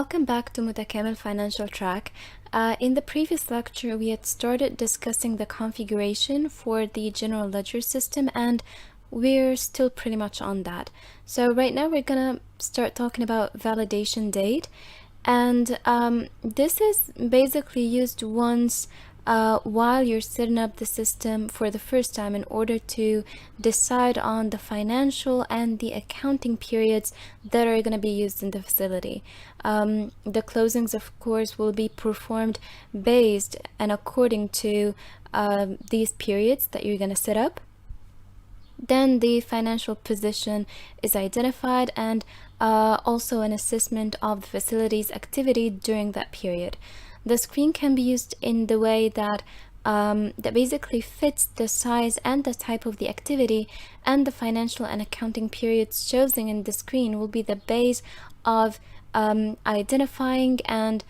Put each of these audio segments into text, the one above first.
Welcome back to Motakamel Financial Track. In the previous lecture, we had started discussing the configuration for the general ledger system, and we're still pretty much on that. So right now we're gonna start talking about validation date, and this is basically used once while you're setting up the system for the first time in order to decide on the financial and the accounting periods that are going to be used in the facility. The closings, of course, will be performed based and according to these periods that you're going to set up. Then the financial position is identified, and also an assessment of the facility's activity during that period. The screen can be used in the way that that basically fits the size and the type of the activity, and the financial and accounting periods chosen in the screen will be the base of identifying and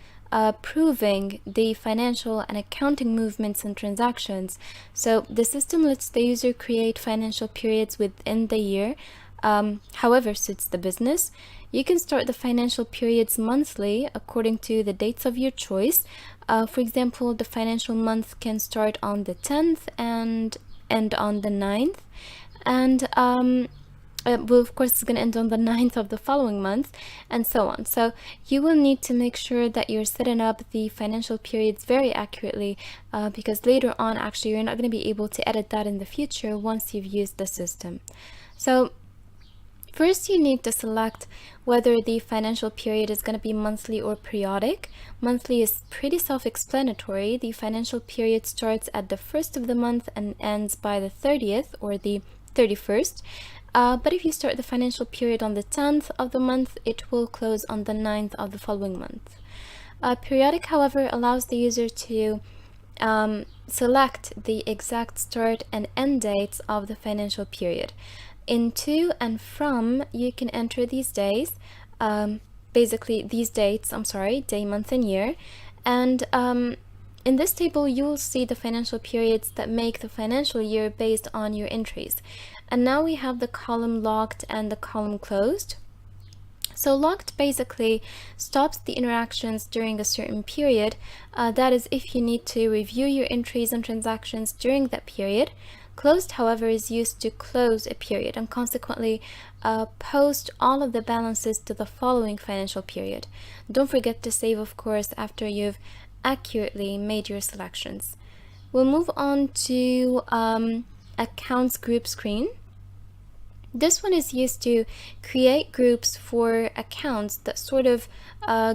proving the financial and accounting movements and transactions. So the system lets the user create financial periods within the year, however suits the business. You can start the financial periods monthly according to the dates of your choice. For example, the financial month can start on the 10th and end on the 9th. And well, of course, it's going to end on the 9th of the following month, and so on. So you will need to make sure that you're setting up the financial periods very accurately, because later on, actually, you're not going to be able to edit that in the future once you've used the system. So first, you need to select whether the financial period is going to be monthly or periodic. Monthly is pretty self-explanatory. The financial period starts at the 1st of the month and ends by the 30th or the 31st. But if you start the financial period on the 10th of the month, it will close on the 9th of the following month. Periodic, however, allows the user to select the exact start and end dates of the financial period. In to and from, you can enter these days, basically these dates, day, month, and year. And in this table, you will see the financial periods that make the financial year based on your entries. And now we have the column locked and the column closed. So locked basically stops the interactions during a certain period. That is, if you need to review your entries and transactions during that period. Closed, however, is used to close a period and consequently post all of the balances to the following financial period. Don't forget to save, of course, after you've accurately made your selections. We'll move on to accounts group screen. This one is used to create groups for accounts that sort of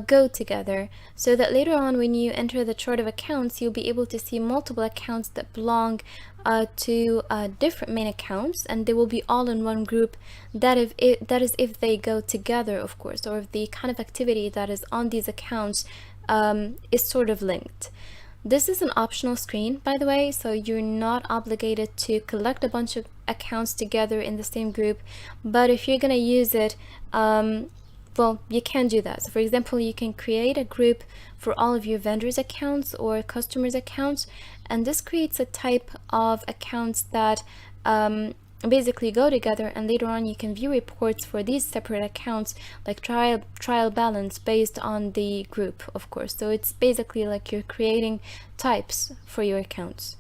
go together, so that later on when you enter the chart of accounts, you'll be able to see multiple accounts that belong to different main accounts, and they will be all in one group. That is if they go together, of course, or if the kind of activity that is on these accounts is sort of linked. This is an optional screen, by the way, so you're not obligated to collect a bunch of accounts together in the same group, but if you're going to use it, well, you can do that. So for example, you can create a group for all of your vendors' accounts or customers' accounts, and this creates a type of accounts that basically go together, and later on you can view reports for these separate accounts, like trial balance based on the group, of course. So it's basically like you're creating types for your accounts.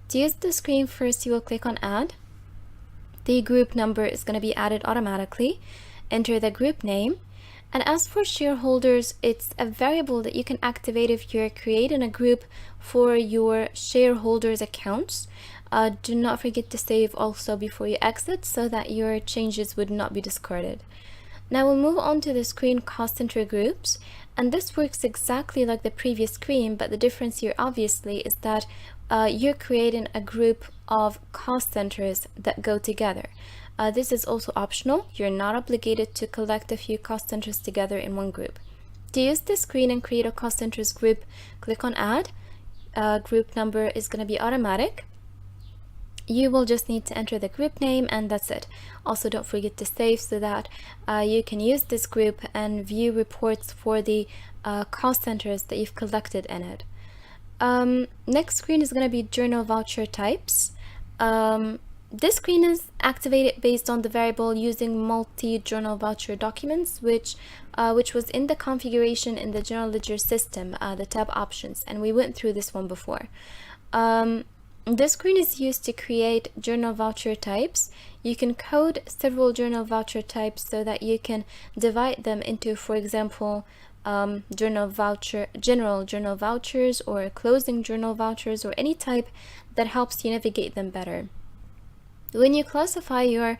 To use the screen, first you will click on add. The group number is going to be added automatically. Enter the group name. And as for shareholders, it's a variable that you can activate if you're creating a group for your shareholders' accounts. Do not forget to save also before you exit, so that your changes would not be discarded. Now we'll move on to the screen cost center groups, and this works exactly like the previous screen, but the difference here obviously is that you're creating a group of cost centers that go together. This is also optional. You're not obligated to collect a few cost centers together in one group. To use this screen and create a cost centers group, click on add. Group number is going to be automatic. You will just need to enter the group name, and that's it. Also, don't forget to save so that you can use this group and view reports for the cost centers that you've collected in it. Next screen is going to be journal voucher types. This screen is activated based on the variable using multi-journal voucher documents, which was in the configuration in the general ledger system, the tab options, and we went through this one before. This screen is used to create journal voucher types. You can code several journal voucher types so that you can divide them into, for example, general journal vouchers or closing journal vouchers, or any type that helps you navigate them better. When you classify your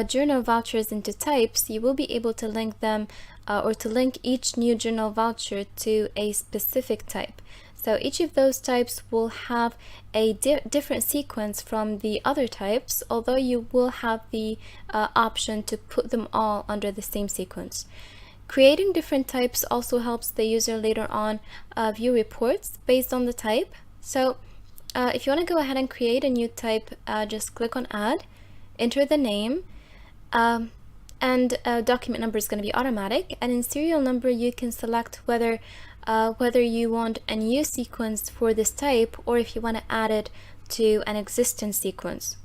journal vouchers into types, you will be able to link them or to link each new journal voucher to a specific type. So each of those types will have a different sequence from the other types, although you will have the option to put them all under the same sequence. Creating different types also helps the user later on view reports based on the type. So if you want to go ahead and create a new type, just click on add, enter the name, and document number is going to be automatic, and in serial number you can select whether you want a new sequence for this type or if you want to add it to an existing sequence.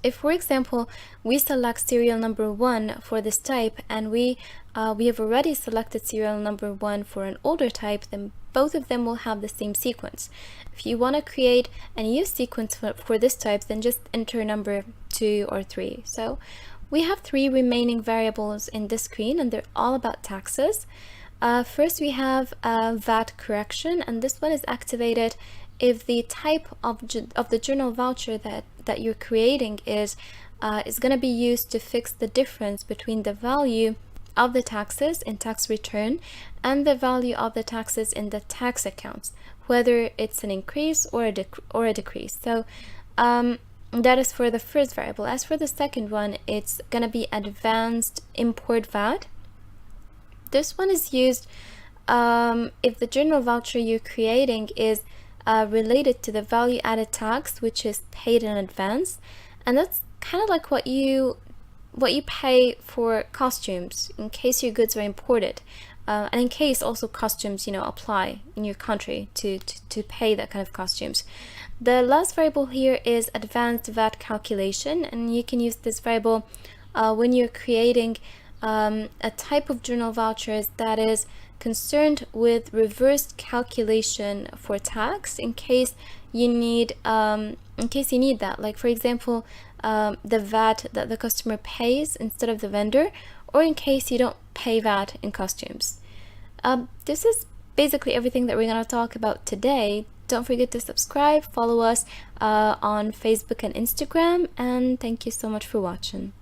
If, for example, we select serial number 1 for this type and we have already selected serial number 1 for an older type, then both of them will have the same sequence. If you want to create a new sequence for this type, then just enter number 2 or 3. So we have 3 remaining variables in this screen, and they're all about taxes. First, we have VAT correction, and this one is activated if the type of the journal voucher that you're creating is going to be used to fix the difference between the value of the taxes in tax return and the value of the taxes in the tax accounts, whether it's an increase or a decrease. So that is for the first variable. As for the second one, it's going to be advanced import VAT. This one is used if the journal voucher you're creating is related to the value added tax, which is paid in advance, and that's kind of like what you pay for costumes in case your goods are imported, and in case also costumes apply in your country to pay that kind of costumes. The last variable here is advanced VAT calculation, and you can use this variable when you're creating a type of journal vouchers that is concerned with reversed calculation for tax in case you need that, like for example the VAT that the customer pays instead of the vendor, or in case you don't pay VAT in costumes. This is basically everything that we're going to talk about today. Don't forget to subscribe, follow us on Facebook and Instagram, and thank you so much for watching.